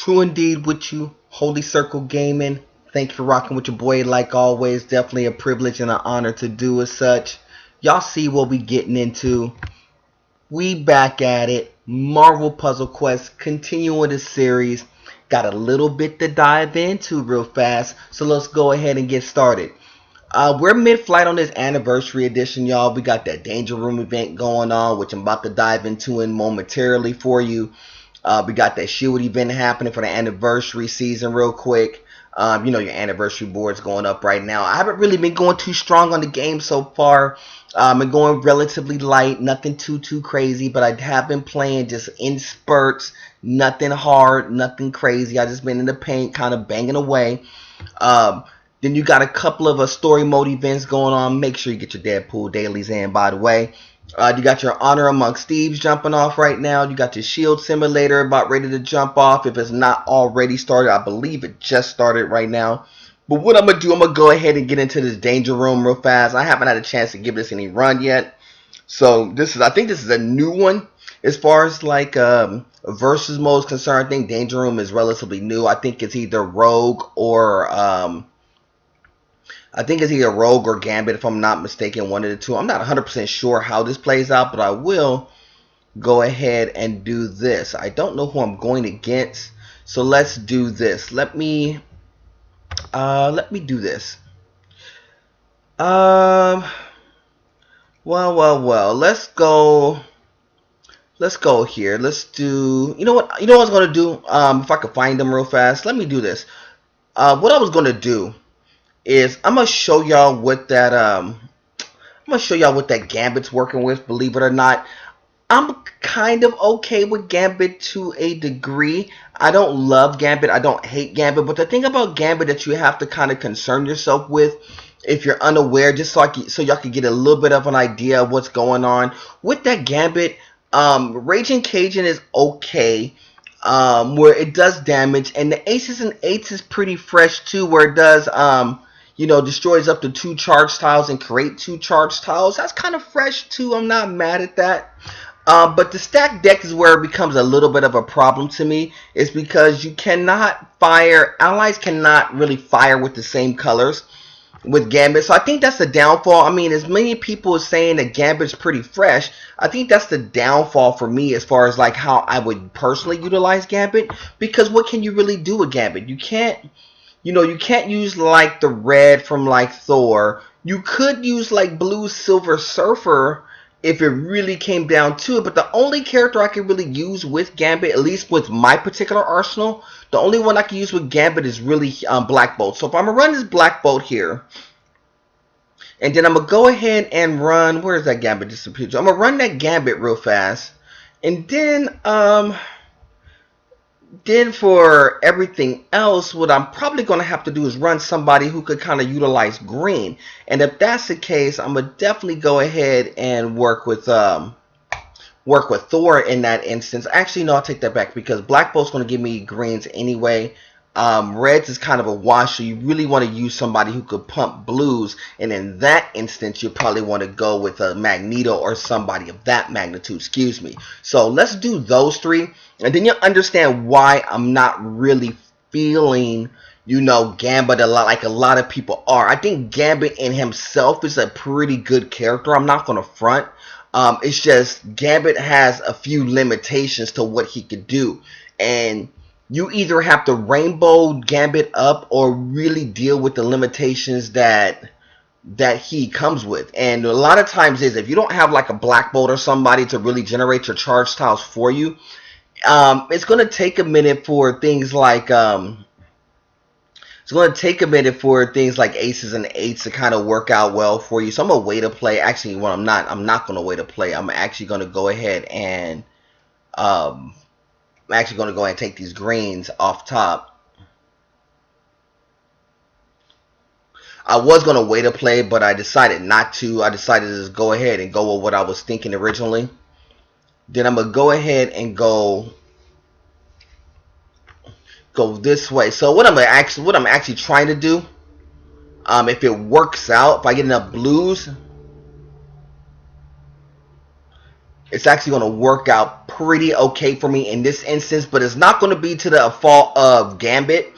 True indeed with you, Holy Circle Gaming. Thank you for rocking with your boy like always. Definitely a privilege and an honor to do as such. Y'all see what we getting into. We back at it. Marvel Puzzle Quest, continuing the series. Got a little bit to dive into real fast, so let's go ahead and get started. We're mid-flight on this anniversary edition, y'all. We got that Danger Room event going on, which I'm about to dive into in momentarily for you. We got that Shield event happening for the anniversary season real quick. You know, your anniversary board's going up right now. I haven't really been going too strong on the game so far. I've been going relatively light, nothing too crazy, but I have been playing just in spurts, nothing hard, nothing crazy. I just been in the paint, kind of banging away. Then you got a couple of story mode events going on. Make sure you get your Deadpool dailies in, by the way. You got your Honor Amongst Thieves jumping off right now. You got your Shield Simulator about ready to jump off. If it's not already started, I believe it just started right now. But what I'm going to do, I'm going to go ahead and get into this Danger Room real fast. I haven't had a chance to give this any run yet. So I think this is a new one. As far as like versus mode is concerned, I think Danger Room is relatively new. I think it's either Rogue or Gambit, if I'm not mistaken, one of the two. I'm not 100% sure how this plays out, but I will go ahead and do this. I don't know who I'm going against, so let's do this. Let me do this. Well. Let's go here. Let's do. You know what I was gonna do? If I could find them real fast, let me do this. What I was gonna do is I'm gonna show y'all what that Gambit's working with. Believe it or not, I'm kind of okay with Gambit to a degree. I don't love Gambit, I don't hate Gambit, but the thing about Gambit that you have to kind of concern yourself with, if you're unaware, just so y'all can get a little bit of an idea of what's going on with that Gambit. Raging Cajun is okay. Where it does damage, and the aces and eights is pretty fresh too, where it does destroys up to 2 charge tiles and create 2 charge tiles. That's kind of fresh too. I'm not mad at that. But the stack deck is where it becomes a little bit of a problem to me. It's because you cannot fire, allies cannot really fire with the same colors with Gambit. So I think that's the downfall. I mean, as many people are saying that Gambit's pretty fresh, I think that's the downfall for me as far as like how I would personally utilize Gambit. Because what can you really do with Gambit? You can't use like the red from like Thor. You could use like blue Silver Surfer if it really came down to it. But the only character I can really use with Gambit, at least with my particular arsenal, the only one I can use with Gambit is really Black Bolt. So if I'm going to run this Black Bolt here, and then I'm going to go ahead and run, where is that Gambit disappeared? I'm going to run that Gambit real fast. And then for everything else, what I'm probably going to have to do is run somebody who could kind of utilize green. And if that's the case, I'm going to definitely go ahead and work with Thor in that instance. Actually, no, I'll take that back, because Black Bolt's going to give me greens anyway. Reds is kind of a wash, so you really want to use somebody who could pump blues, and in that instance you probably want to go with a Magneto or somebody of that magnitude, excuse me. So let's do those three, and then you'll understand why I'm not really feeling Gambit a lot like a lot of people are. I think Gambit in himself is a pretty good character, I'm not going to front. It's just Gambit has a few limitations to what he could do, and you either have to rainbow Gambit up or really deal with the limitations that he comes with. And a lot of times if you don't have like a Black Bolt or somebody to really generate your charge tiles for you, it's going to take a minute for things like aces and eights to kind of work out well for you. So I'm going to wait to play. Actually, well, I'm not going to wait to play. I'm actually going to go ahead and take these greens off top. I was going to wait to play, but I decided not to. I decided to just go ahead and go with what I was thinking originally. Then I'm going to go ahead and go this way. So what I'm actually trying to do, if it works out, if I get enough blues, it's actually going to work out pretty okay for me in this instance, but it's not going to be to the fault of Gambit.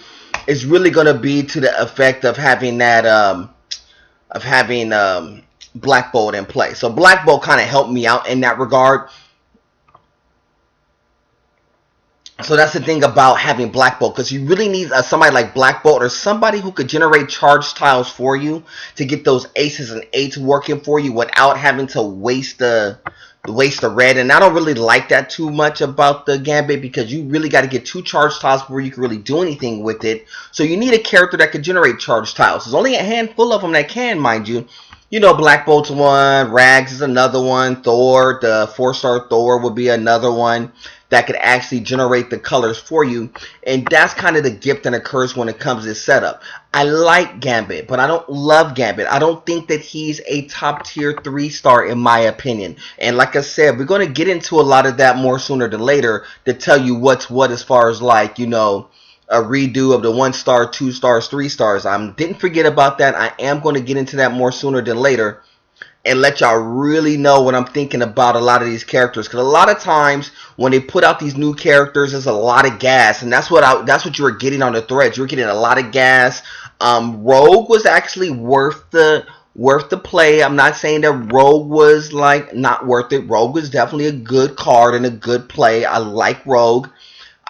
It's really going to be to the effect of having that Black Bolt in play. So Black Bolt kind of helped me out in that regard. So that's the thing about having Black Bolt, because you really need somebody like Black Bolt, or somebody who could generate charge tiles for you to get those aces and eights working for you without having to waste the red. And I don't really like that too much about the Gambit, because you really got to get 2 charge tiles before you can really do anything with it. So you need a character that can generate charge tiles. There's only a handful of them that can, mind you. You know, Black Bolt's one, Rags is another one, Thor, the 4-star Thor would be another one that could actually generate the colors for you. And that's kind of the gift and a curse when it comes to this setup. I like Gambit, but I don't love Gambit. I don't think that he's a top tier 3-star in my opinion. And like I said, we're going to get into a lot of that more sooner than later to tell you what's what as far as, like, you know, a redo of the 1-star, 2 stars, 3 stars. I didn't forget about that. I am going to get into that more sooner than later and let y'all really know what I'm thinking about a lot of these characters. Because a lot of times when they put out these new characters, there's a lot of gas, and that's what you were getting on the threads. You were getting a lot of gas. Rogue was actually worth the play. I'm not saying that Rogue was like not worth it. Rogue was definitely a good card and a good play. I like Rogue.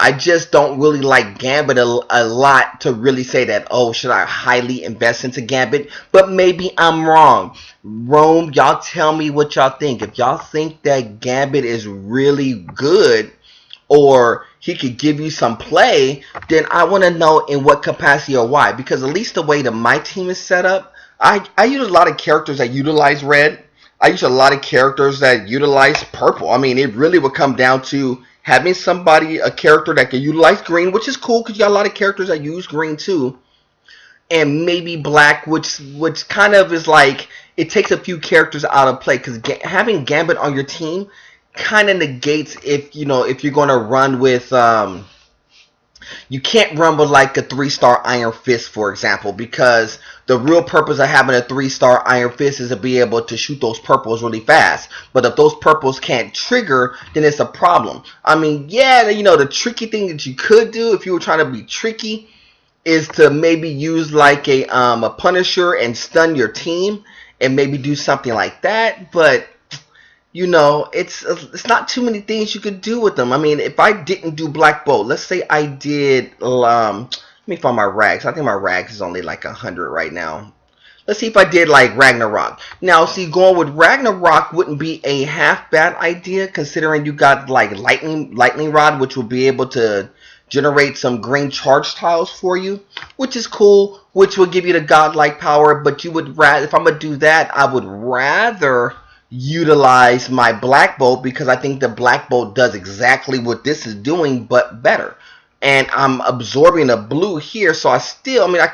I just don't really like Gambit a lot to really say that, oh, should I highly invest into Gambit? But maybe I'm wrong. Rome, y'all tell me what y'all think. If y'all think that Gambit is really good, or he could give you some play, then I want to know in what capacity or why. Because at least the way that my team is set up, I use a lot of characters that utilize red. I use a lot of characters that utilize purple. I mean, it really would come down to having a character that can utilize green, which is cool because you got a lot of characters that use green too, and maybe black, which kind of is like, it takes a few characters out of play, because having Gambit on your team kind of negates if you're going to run with you can't run with like a 3-star Iron Fist, for example, because the real purpose of having a 3-star Iron Fist is to be able to shoot those purples really fast. But if those purples can't trigger, then it's a problem. I mean, yeah, the tricky thing that you could do if you were trying to be tricky is to maybe use like a Punisher and stun your team and maybe do something like that. But it's not too many things you could do with them. I mean, if I didn't do Black Bolt, let's say I did, let me find my Rags. I think my Rags is only like 100 right now. Let's see if I did like Ragnarok. Now, see, going with Ragnarok wouldn't be a half bad idea, considering you got like Lightning Rod, which will be able to generate some green charge tiles for you, which is cool, which will give you the godlike power. But you would rather, if I'm gonna do that, I would rather utilize my Black Bolt, because I think the Black Bolt does exactly what this is doing, but better. And I'm absorbing a blue here, so I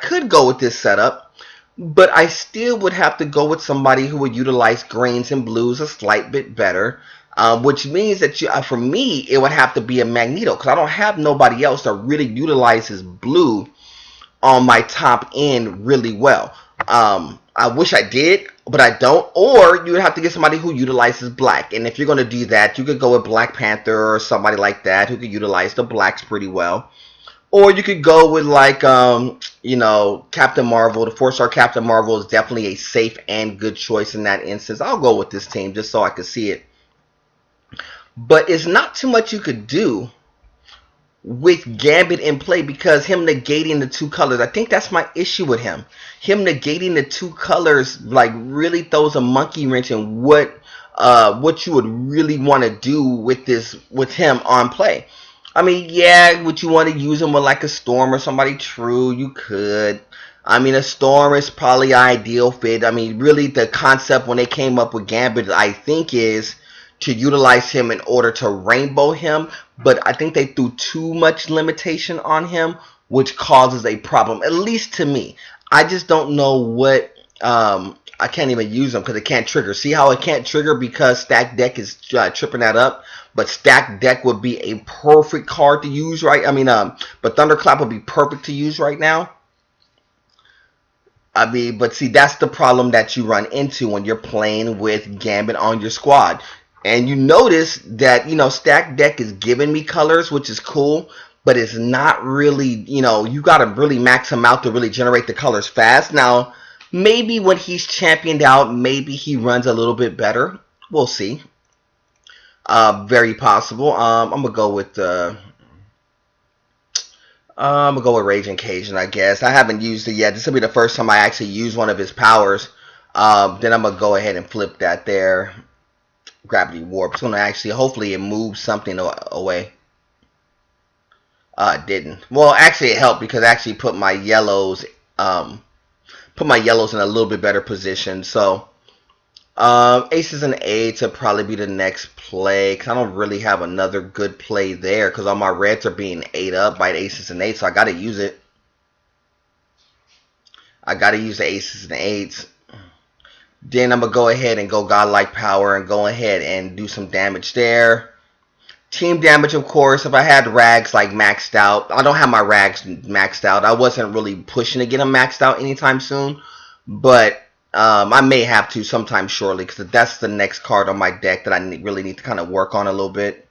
could go with this setup, but I still would have to go with somebody who would utilize greens and blues a slight bit better, which means that for me, it would have to be a Magneto, because I don't have nobody else that really utilizes blue on my top end really well. I wish I did, but I don't. Or you would have to get somebody who utilizes black. And if you're going to do that, you could go with Black Panther or somebody like that who could utilize the blacks pretty well. Or you could go with like, Captain Marvel. The 4-star Captain Marvel is definitely a safe and good choice in that instance. I'll go with this team just so I can see it. But it's not too much you could do with Gambit in play, because him negating the 2 colors, I think that's my issue with him. Him negating the 2 colors like really throws a monkey wrench in what you would really want to do with him on play. I mean, yeah, would you want to use him with like a Storm or somebody true? You could. I mean, a Storm is probably ideal fit. I mean, really the concept when they came up with Gambit, I think, is to utilize him in order to rainbow him, but I think they threw too much limitation on him, which causes a problem, at least to me. I just don't know what, I can't even use him because it can't trigger. See how it can't trigger because Stack Deck is tripping that up? But Stack Deck would be a perfect card to use, right? I mean, but Thunderclap would be perfect to use right now. I mean, but see, that's the problem that you run into when you're playing with Gambit on your squad. And you notice that, stack deck is giving me colors, which is cool, but it's not really, you got to really max him out to really generate the colors fast. Now, maybe when he's championed out, maybe he runs a little bit better. We'll see. Very possible. I'm gonna go with Raging Cajun, I guess. I haven't used it yet. This will be the first time I actually use one of his powers. Then I'm gonna go ahead and flip that there. Gravity Warp. It's gonna actually, hopefully, it moves something away. It didn't. Well, actually, it helped because it actually put my yellows, in a little bit better position. So, aces and eights would probably be the next play, because I don't really have another good play there, because all my reds are being ate up by the aces and eights, so I got to use it. I got to use the aces and eights. Then I'm going to go ahead and go Godlike Power and go ahead and do some damage there. Team damage, of course, if I had rags like maxed out. I don't have my rags maxed out. I wasn't really pushing to get them maxed out anytime soon, but I may have to sometime shortly, because that's the next card on my deck that I really need to kind of work on a little bit.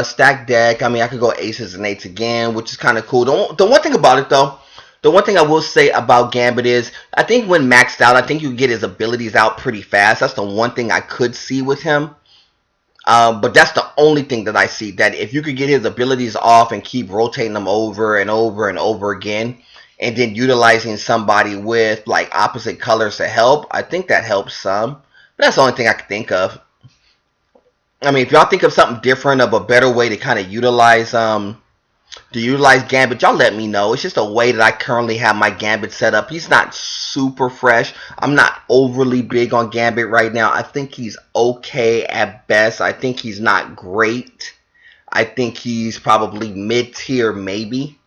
Stack deck, I mean, I could go aces and eights again, which is kind of cool. The one thing about it, though, the one thing I will say about Gambit is, I think when maxed out, I think you can get his abilities out pretty fast. That's the one thing I could see with him. But that's the only thing that I see, that if you could get his abilities off and keep rotating them over and over and over again, and then utilizing somebody with like opposite colors to help, I think that helps some. But that's the only thing I can think of. I mean, if y'all think of something different, of a better way to kind of utilize Gambit, y'all let me know. It's just a way that I currently have my Gambit set up. He's not super fresh. I'm not overly big on Gambit right now. I think he's okay at best. I think he's not great. I think he's probably mid-tier maybe.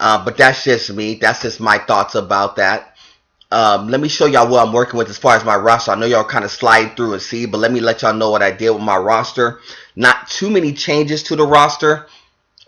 But that's just me. That's just my thoughts about that. Let me show y'all what I'm working with as far as my roster. I know y'all kind of slide through and see, but let me let y'all know what I did with my roster. Not too many changes to the roster.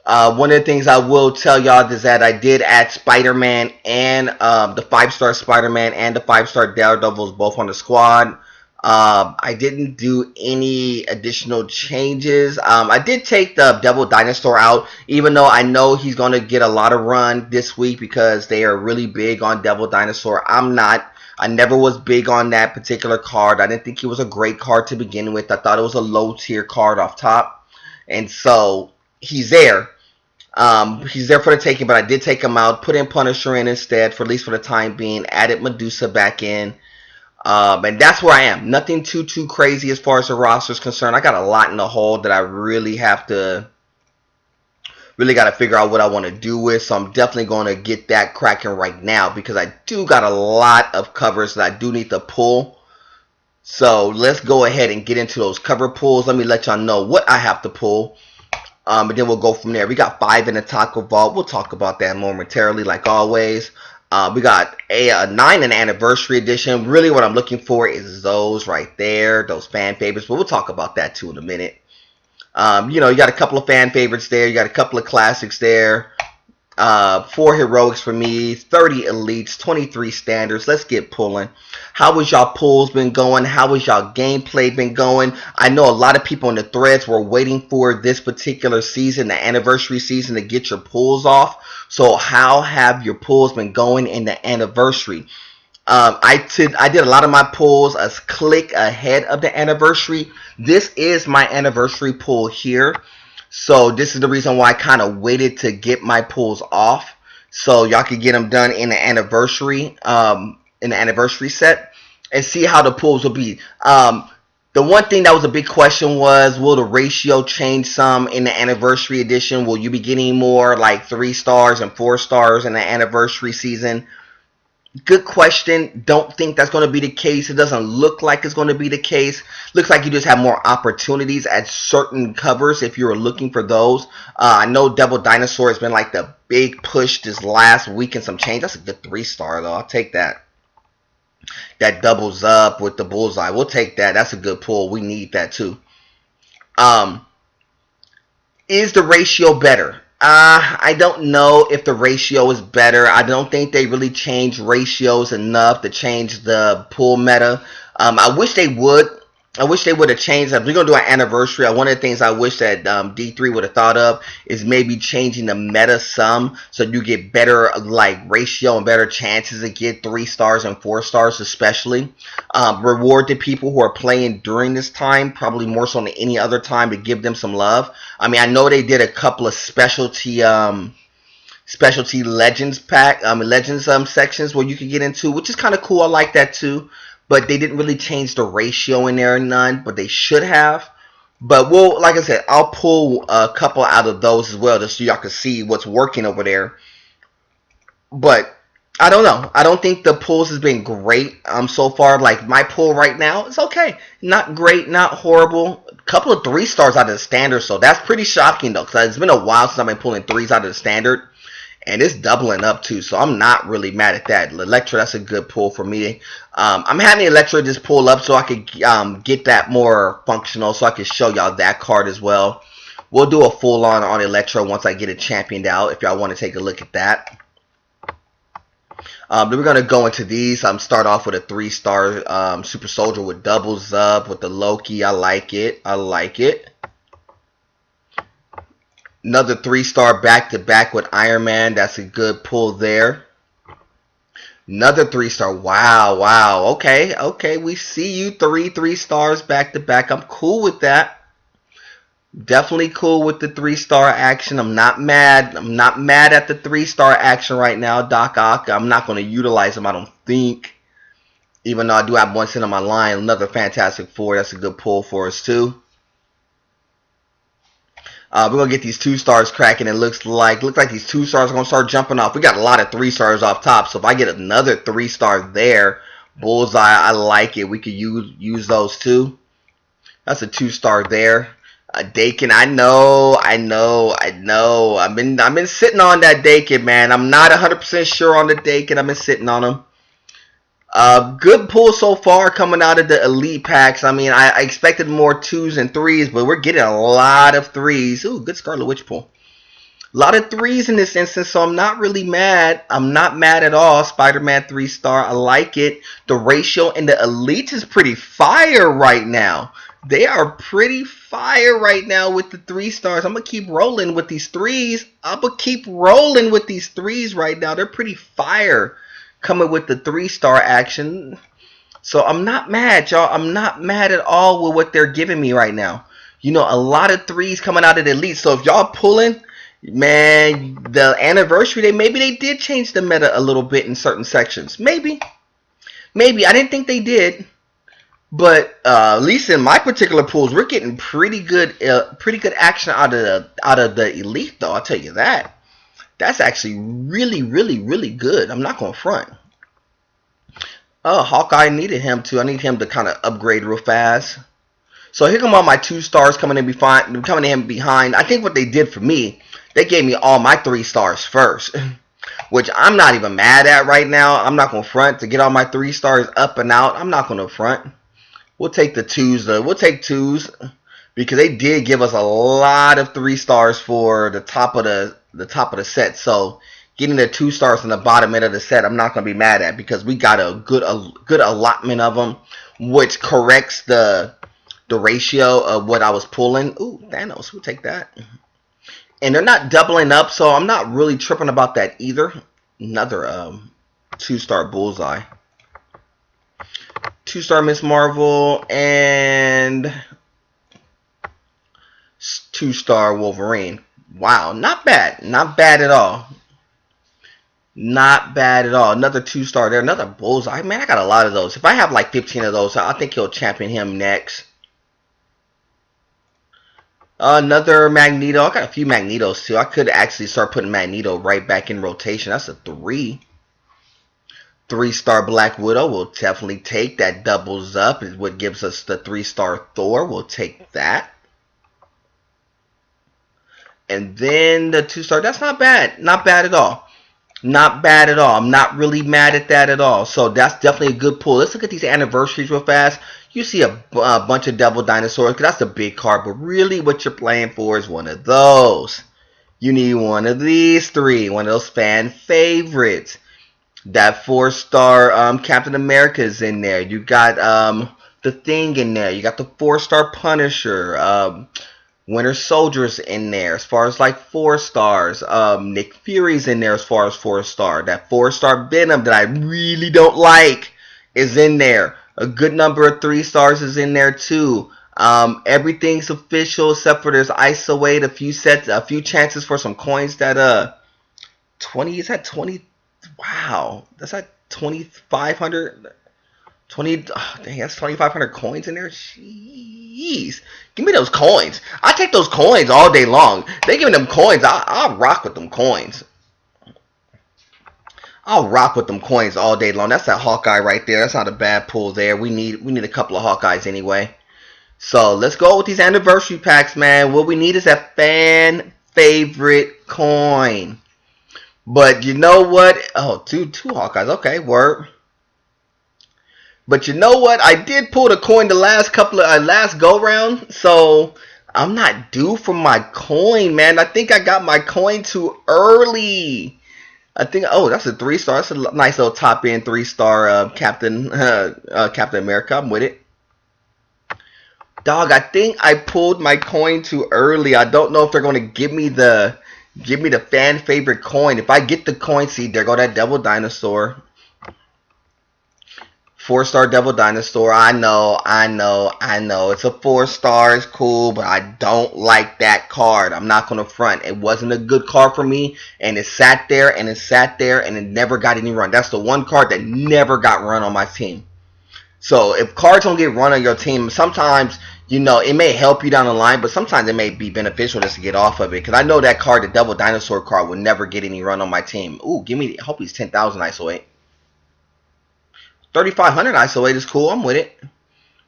One of the things I will tell y'all is that I did add Spider-Man and the 5-star Spider-Man and the 5-star Daredevils both on the squad. I didn't do any additional changes. I did take the Devil Dinosaur out, even though I know he's going to get a lot of run this week because they are really big on Devil Dinosaur. I'm not. I never was big on that particular card. I didn't think it was a great card to begin with. I thought it was a low tier card off top. And so he's there. He's there for the taking, but I did take him out, put in Punisher in instead, for at least for the time being, added Medusa back in. And that's where I am. Nothing too crazy as far as the roster is concerned. I got a lot in the hole that I really got to figure out what I want to do with. So I'm definitely going to get that cracking right now, because I do got a lot of covers that I do need to pull. So let's go ahead and get into those cover pulls. Let me let y'all know what I have to pull. And then we'll go from there. We got 5 in the Taco Vault. We'll talk about that momentarily, like always. We got a 9 in Anniversary Edition. Really what I'm looking for is those right there, those fan favorites. But we'll talk about that too in a minute. You got a couple of fan favorites there. You got a couple of classics there. 4 heroics for me, 30 elites, 23 standards. Let's get pulling. How has y'all pulls been going? How has y'all gameplay been going? I know a lot of people in the threads were waiting for this particular season, the anniversary season, to get your pulls off. So how have your pulls been going in the anniversary? I did a lot of my pulls a click ahead of the anniversary. This is my anniversary pull here. So this is the reason why I kind of waited to get my pulls off, so y'all could get them done in the anniversary set, and see how the pulls will be. The one thing that was a big question was, will the ratio change some in the anniversary edition? Will you be getting more like 3 stars and 4 stars in the anniversary season? Good question. Don't think that's going to be the case. It doesn't look like it's going to be the case. Looks like you just have more opportunities at certain covers if you're looking for those. I know Devil Dinosaur has been like the big push this last week and some change. That's a good 3-star though. I'll take that. That doubles up with the bullseye. We'll take that. That's a good pull. We need that too. Is the ratio better? I don't know if the ratio is better. I don't think they really changed ratios enough to change the pool meta. I wish they would. I wish they would have changed that. If we're gonna do an anniversary, one of the things I wish that D3 would have thought of is maybe changing the meta some so you get better like ratio and better chances to get 3 stars and 4 stars, especially. Reward the people who are playing during this time, probably more so than any other time, to give them some love. I mean, I know they did a couple of specialty legends sections where you could get into, which is kind of cool. I like that too. But they didn't really change the ratio in there, none, but they should have. But we'll, like I said, I'll pull a couple out of those as well, just so y'all can see what's working over there. But I don't know. I don't think the pulls has been great so far. Like my pull right now, it's okay. Not great, not horrible. A couple of 3 stars out of the standard, so that's pretty shocking though, because it's been a while since I've been pulling 3s out of the standard. And it's doubling up too, so I'm not really mad at that. Electra, that's a good pull for me. I'm having Electra just pull up so I could get that more functional, so I can show y'all that card as well. We'll do a full on Electra once I get it championed out, if y'all want to take a look at that. Then we're going to go into these. Start off with a 3-star Super Soldier with doubles up, with the Loki. I like it. I like it. Another 3-star back-to-back with Iron Man. That's a good pull there. Another 3-star. Wow, wow. Okay, okay. We see you 3 stars back-to-back. I'm cool with that. Definitely cool with the 3-star action. I'm not mad. I'm not mad at the 3-star action right now, Doc Ock. I'm not going to utilize them, I don't think. Even though I do have one sitting on my line. Another Fantastic Four. That's a good pull for us, too. We're going to get these 2 stars cracking. It looks like these 2 stars are going to start jumping off. We got a lot of 3 stars off top. So if I get another 3-star there, bullseye, I like it. We could use those too. That's a 2-star there. Dakin, I know. I've been sitting on that Dakin, man. I'm not 100% sure on the Dakin. I've been sitting on them. Good pull so far coming out of the elite packs. I mean, I expected more 2s and 3s, but we're getting a lot of 3s. Ooh, good Scarlet Witch pull. A lot of 3s in this instance, so I'm not really mad. I'm not mad at all. Spider-Man 3-star, I like it. The ratio in the elite is pretty fire right now. They are pretty fire right now with the 3 stars. I'm going to keep rolling with these 3s. I'm going to keep rolling with these 3s right now. They're pretty fire coming with the 3-star action. So I'm not mad, y'all. I'm not mad at all with what they're giving me right now. You know, a lot of 3s coming out of the elite. So if y'all pulling, man, the anniversary, maybe they did change the meta a little bit in certain sections. Maybe. Maybe. I didn't think they did. But at least in my particular pools, we're getting pretty good action out of the elite, though. I'll tell you that. That's actually really, really, really good. I'm not going to front. Oh, Hawkeye needed him too. I need him to kind of upgrade real fast. So here come all my 2 stars coming in behind. I think what they did for me, they gave me all my 3 stars first, which I'm not even mad at right now. I'm not going to front to get all my 3 stars up and out. I'm not going to front. We'll take the 2s though. We'll take 2s because they did give us a lot of 3 stars for the top of the set. So getting the 2 stars in the bottom end of the set, I'm not going to be mad at, because we got a good allotment of them, which corrects the ratio of what I was pulling. Ooh, Thanos, we'll take that. And they're not doubling up, so I'm not really tripping about that either. Another 2-star bullseye. 2-star Miss Marvel and 2-star Wolverine. Wow, not bad. Not bad at all. Not bad at all. Another 2-star there. Another bullseye. Man, I got a lot of those. If I have like 15 of those, I think he'll champion him next. Another Magneto. I got a few Magnetos too. I could actually start putting Magneto right back in rotation. That's a 3. 3-star Black Widow. We'll definitely take that. Doubles up is what gives us the 3-star Thor. We'll take that. And then the 2-star. That's not bad. Not bad at all. Not bad at all. I'm not really mad at that at all. So that's definitely a good pull. Let's look at these anniversaries real fast. You see a bunch of Devil Dinosaurs, because that's a big card. But really what you're playing for is one of those. You need one of these three, one of those fan favorites. That 4-star Captain America is in there. You got the Thing in there. You got the 4-star Punisher. Winter Soldier's in there as far as like 4 stars. Nick Fury's in there as far as 4-star. That 4-star Venom that I really don't like is in there. A good number of 3 stars is in there too. Everything's official except for there's ISO 8, a few chances for some coins that 20 is that 20. Wow, that's at 2,500. 20. Oh, dang, that's 2,500 coins in there. Jeez, give me those coins. I take those coins all day long. They give me them coins. I'll rock with them coins. I'll rock with them coins all day long. That's that Hawkeye right there. That's not a bad pull there. We need a couple of Hawkeyes anyway. So let's go with these anniversary packs, man. What we need is that fan favorite coin. But you know what? Oh, two Hawkeyes. Okay, word. But you know what? I did pull the coin the last go round, so I'm not due for my coin, man. I think I got my coin too early. I think. Oh, that's a 3-star. That's a nice little top end 3-star Captain America. I'm with it. Dog, I think I pulled my coin too early. I don't know if they're gonna give me the fan favorite coin. If I get the coin, see, there go that Devil Dinosaur. 4-star Devil Dinosaur. I know. It's a 4-star. It's cool, but I don't like that card. I'm not going to front. It wasn't a good card for me, and it sat there, and it never got any run. That's the one card that never got run on my team. So if cards don't get run on your team, sometimes, you know, it may help you down the line, but sometimes it may be beneficial just to get off of it. Because I know that card, the Devil Dinosaur card, will never get any run on my team. Ooh, I hope he's 10,000 ISO 8. 3,500 ISO 8 is cool. I'm with it.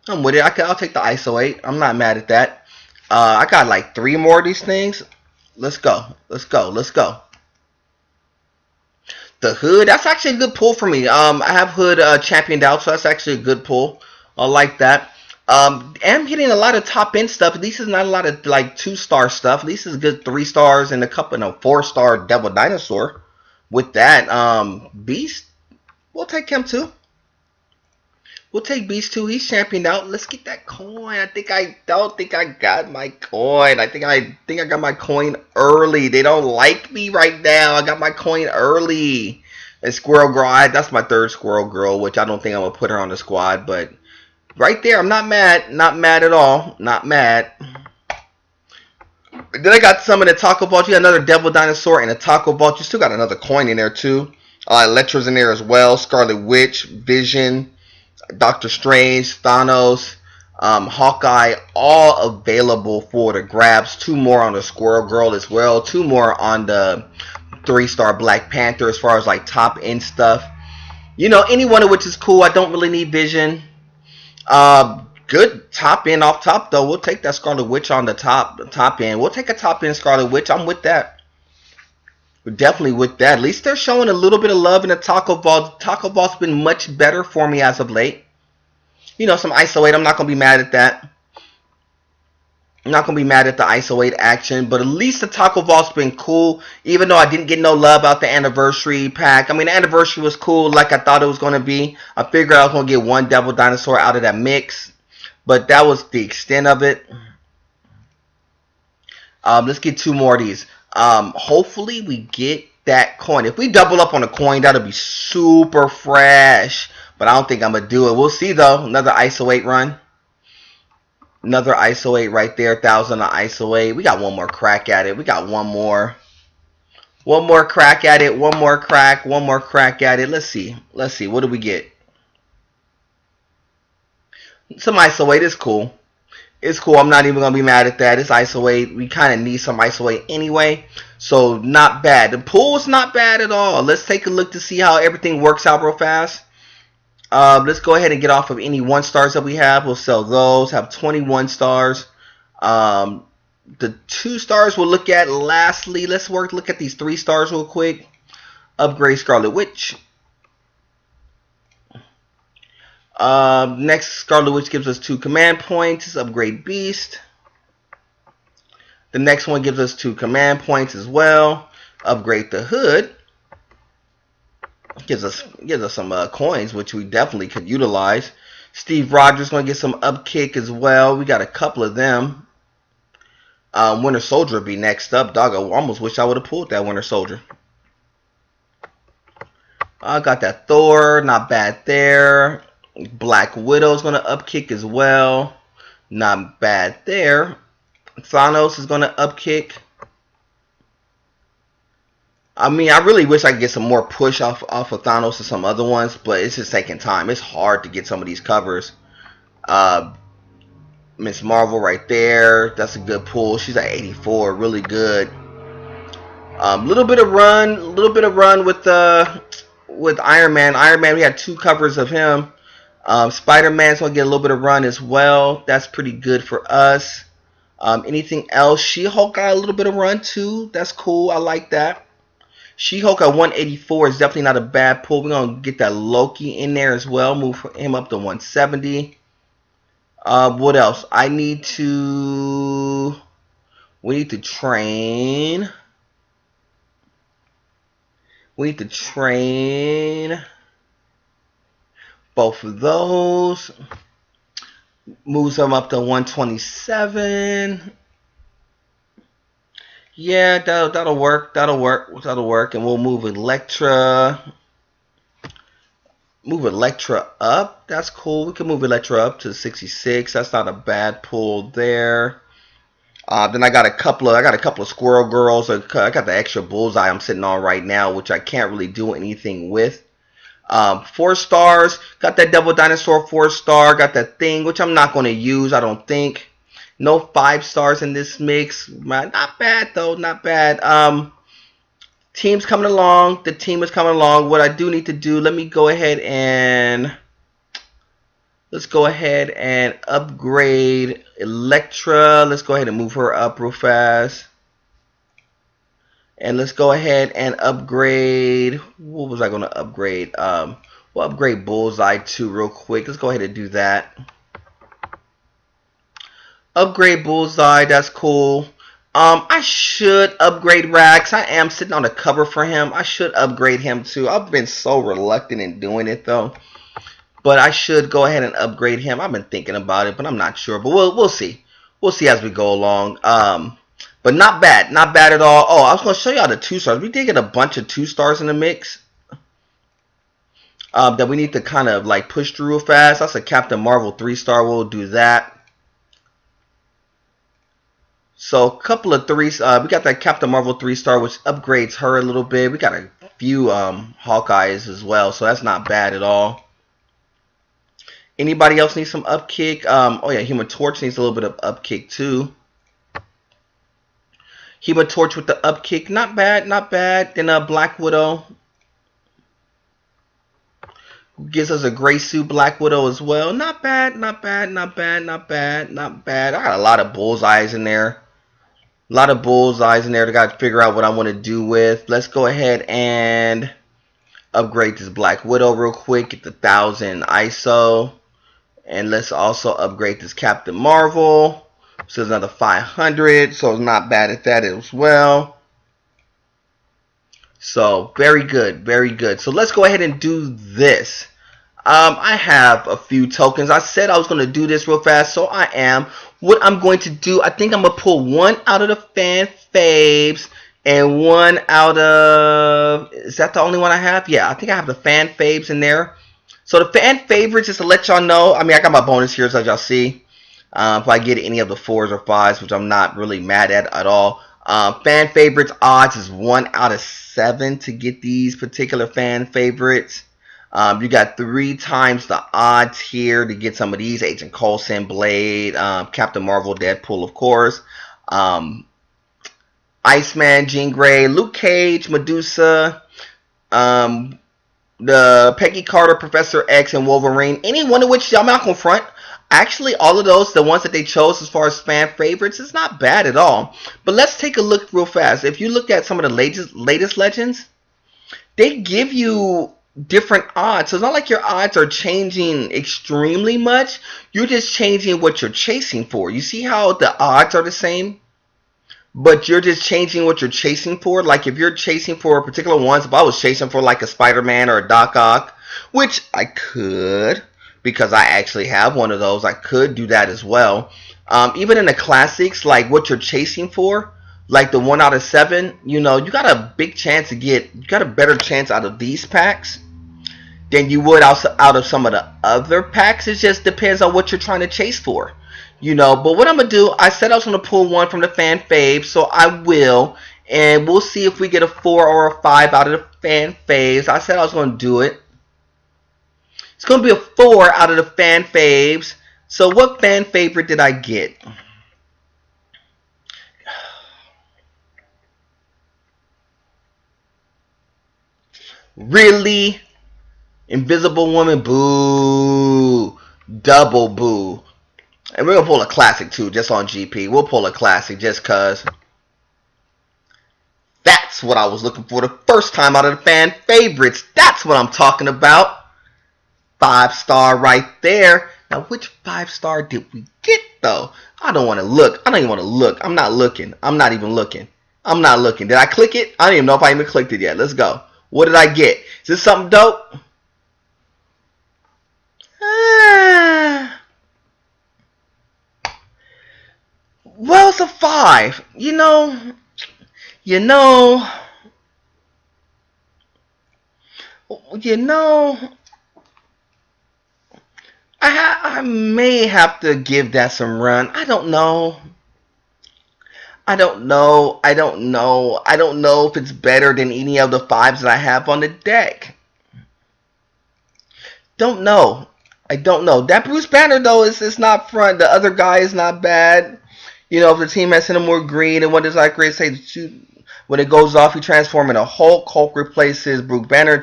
I'll take the ISO 8. I'm not mad at that. I got like 3 more of these things. Let's go. The Hood, that's actually a good pull for me. I have Hood championed out, so that's actually a good pull. I like that. I'm hitting a lot of top end stuff. At least it's not a lot of like 2-star stuff. At least it's good 3 stars and a couple of 4-star Devil Dinosaur. With that, Beast, we'll take him too. We'll take Beast 2. He's championed out. Let's get that coin. I don't think I got my coin. I think I got my coin early. They don't like me right now. I got my coin early. And Squirrel Girl, that's my 3rd Squirrel Girl, which I don't think I'm going to put her on the squad. But right there, I'm not mad. Not mad at all. Not mad. Then I got some in the Taco Vault. You got another Devil Dinosaur and a Taco Vault. You still got another coin in there, too. Electro's in there as well. Scarlet Witch, Vision, Doctor Strange, Thanos, Hawkeye, all available for the grabs. 2 more on the Squirrel Girl as well. 2 more on the 3-star Black Panther as far as like top end stuff. You know, any one of which is cool. I don't really need Vision. Good top end off top though. We'll take that Scarlet Witch on the top end. We'll take a top end Scarlet Witch. I'm with that. We're definitely with that. At least they're showing a little bit of love in the Taco Vault. Taco Vault's been much better for me as of late. You know, some ISO 8. I'm not going to be mad at that. I'm not going to be mad at the ISO 8 action. But at least the Taco Vault's been cool. Even though I didn't get no love out the anniversary pack. I mean, the anniversary was cool like I thought it was going to be. I figured I was going to get 1 Devil Dinosaur out of that mix. But that was the extent of it. Let's get 2 more of these. Hopefully we get that coin. If we double up on a coin, that'll be super fresh. But I don't think I'm going to do it. We'll see, though. Another ISO 8 run. Another ISO 8 right there. 1,000 on ISO 8. We got one more crack at it. We got one more. One more crack at it. One more crack. One more crack at it. Let's see. Let's see. What do we get? Some ISO 8 is cool. It's cool. I'm not even going to be mad at that. It's ISO 8. We kind of need some ISO 8 anyway. So, not bad. The pool is not bad at all. Let's take a look to see how everything works out real fast. Let's go ahead and get off of any 1-stars that we have. We'll sell those. Have 21 stars. The 2-stars we'll look at lastly. Let's look at these 3 stars real quick. Upgrade Scarlet Witch. Next, Scarlet Witch gives us 2 command points. Upgrade Beast. The next one gives us 2 command points as well. Upgrade the hood. Gives us some coins, which we definitely could utilize. Steve Rogers going to get some upkick as well. We got a couple of them. Winter Soldier would be next up. Dog, I almost wish I would have pulled that Winter Soldier. I got that Thor. Not bad there. Black Widow's going to upkick as well. Not bad there. Thanos is going to upkick. I mean, I really wish I could get some more push off of Thanos and some other ones, but it's just taking time. It's hard to get some of these covers. Miss Marvel right there. That's a good pull. She's at 84. Really good. Little bit of run with Iron Man. Iron Man, we had 2 covers of him. Spider-Man's going to get a little bit of run as well. That's pretty good for us. Anything else? She-Hulk got a little bit of run too. That's cool. I like that. She-Hulk at 184 is definitely not a bad pull. We're going to get that Loki in there as well. Move him up to 170. What else? We need to train. We need to train both of those. Moves them up to 127. Yeah, that'll work. That'll work. And we'll move Elektra. Move Elektra up. That's cool. We can move Elektra up to 66. That's not a bad pull there. Then I got a couple of Squirrel Girls. I got the extra bullseye I'm sitting on right now, which I can't really do anything with. 4 stars. Got that Devil Dinosaur 4-star. Got that thing, which I'm not going to use, I don't think. No 5 stars in this mix. Not bad though. Not bad. Team's coming along. The team is coming along. What I do need to do, let's go ahead and upgrade Elektra. Let's go ahead and move her up real fast. And let's go ahead and upgrade. What was I going to upgrade? We'll upgrade Bullseye too real quick. Let's go ahead and do that. Upgrade Bullseye. That's cool. I should upgrade Rax. I am sitting on a cover for him. I should upgrade him too. I've been so reluctant in doing it though. But I should go ahead and upgrade him. I've been thinking about it, but I'm not sure. But we'll see. We'll see as we go along. But not bad. Not bad at all. Oh, I was going to show y'all the 2-stars. We did get a bunch of 2-stars in the mix. That we need to kind of like push through real fast. That's a Captain Marvel 3-star. We'll do that. So a couple of 3s. We got that Captain Marvel 3-star, which upgrades her a little bit. We got a few Hawkeyes as well, so that's not bad at all. Anybody else need some upkick? Oh yeah, Human Torch needs a little bit of upkick too. Human Torch with the upkick, not bad, not bad. Then Black Widow gives us a gray suit Black Widow as well. Not bad, not bad, not bad, not bad, not bad. I got a lot of bullseyes in there. A lot of bullseyes in there to got to figure out what I want to do with. Let's go ahead and upgrade this Black Widow real quick. Get the 1000 ISO. And let's also upgrade this Captain Marvel. So it's another 500. So it's not bad at that as well. So very good. Very good. So let's go ahead and do this. I have a few tokens. I said I was going to do this real fast. So I am. What I'm going to do, I think I'm going to pull one out of the fan faves and one out of, is that the only one I have? Yeah, I think I have the fan faves in there. So the fan favorites, just to let y'all know, I mean, I got my bonus here as y'all see. If I get any of the 4s or 5s, which I'm not really mad at all. Fan favorites odds is 1 out of 7 to get these particular fan favorites. You got 3 times the odds here to get some of these. Agent Coulson, Blade, Captain Marvel, Deadpool, of course. Iceman, Jean Grey, Luke Cage, Medusa, the Peggy Carter, Professor X, and Wolverine. Any one of which I'm not going to front. Actually, all of those, the ones that they chose as far as fan favorites, it's not bad at all. But let's take a look real fast. If you look at some of the latest legends, they give you different odds. So it's not like your odds are changing extremely much. You're just changing what you're chasing for. You see how the odds are the same? but you're just changing what you're chasing for. Like if you're chasing for a particular ones, if I was chasing for like a Spider-Man or a Doc Ock, which I could, because I actually have one of those, I could do that as well. Even in the classics, like what you're chasing for, like the 1 out of 7, you know, you got a big chance to get, you got a better chance out of these packs than you would out of some of the other packs. It just depends on what you're trying to chase for. You know, but what I'm going to do, I said I was going to pull one from the fan fave, so I will. And we'll see if we get a 4 or a 5 out of the fan faves. I said I was going to do it. It's going to be a 4 out of the fan faves. So what fan favorite did I get? Really? Invisible Woman? Boo. Double boo. And we're going to pull a classic too, just on GP. We'll pull a classic just because that's what I was looking for the first time out of the fan favorites. That's what I'm talking about. 5-star right there. Now, which 5-star did we get, though? I don't want to look. I don't even want to look. I'm not looking. I'm not even looking. I'm not looking. Did I click it? I don't even know if I even clicked it yet. Let's go. What did I get? Is this something dope? Well, it's a 5. You know, I may have to give that some run. I don't know. I don't know if it's better than any of the 5s that I have on the deck. Don't know. I don't know. That Bruce Banner, though, is not front. The other guy is not bad. You know, if the team has sent him more green, and what does like Ray say? When it goes off, he transforms into Hulk. Hulk replaces Bruce Banner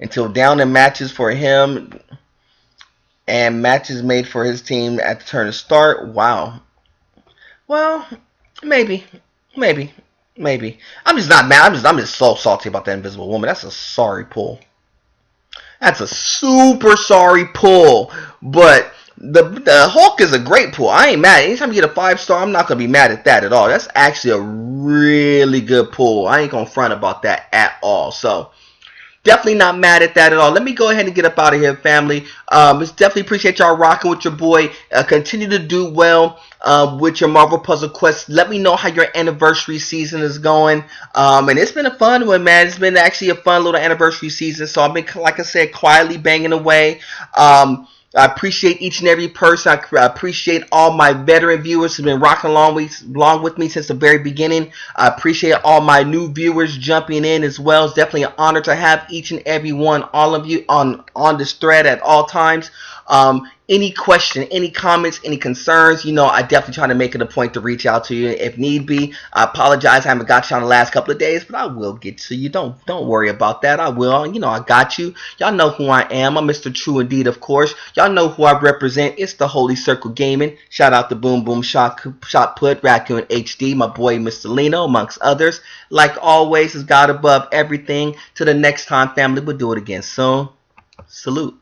until down in matches for him. And matches made for his team at the turn of start. Wow. Well, maybe. I'm just not mad. I'm just so salty about that Invisible Woman. That's a sorry pull. That's a super sorry pull. But the Hulk is a great pull. I ain't mad. Anytime you get a 5-star, I'm not gonna be mad at that at all. That's actually a really good pull. I ain't gonna front about that at all. So definitely not mad at that at all. Let me go ahead and get up out of here, family. It's definitely appreciate y'all rocking with your boy. Continue to do well with your Marvel Puzzle Quest. Let me know how your anniversary season is going. And it's been a fun one, man. It's been actually a fun little anniversary season. So I've been, like I said, quietly banging away. I appreciate each and every person. I appreciate all my veteran viewers who've been rocking along with me since the very beginning. I appreciate all my new viewers jumping in as well. It's definitely an honor to have each and every one, all of you on this thread at all times. Any question, any comments, any concerns, you know, I definitely try to make it a point to reach out to you if need be. I apologize I haven't got you on the last couple of days, but I will get to you. Don't worry about that. I will. You know, I got you. Y'all know who I am. I'm Mr. True Indeed, of course. Y'all know who I represent. It's the Holy Circle Gaming. Shout out to Boom Boom Shot Put, Raccoon HD, my boy Mr. Lino, amongst others. Like always, is God above everything. Till the next time, family, we'll do it again soon. Salute.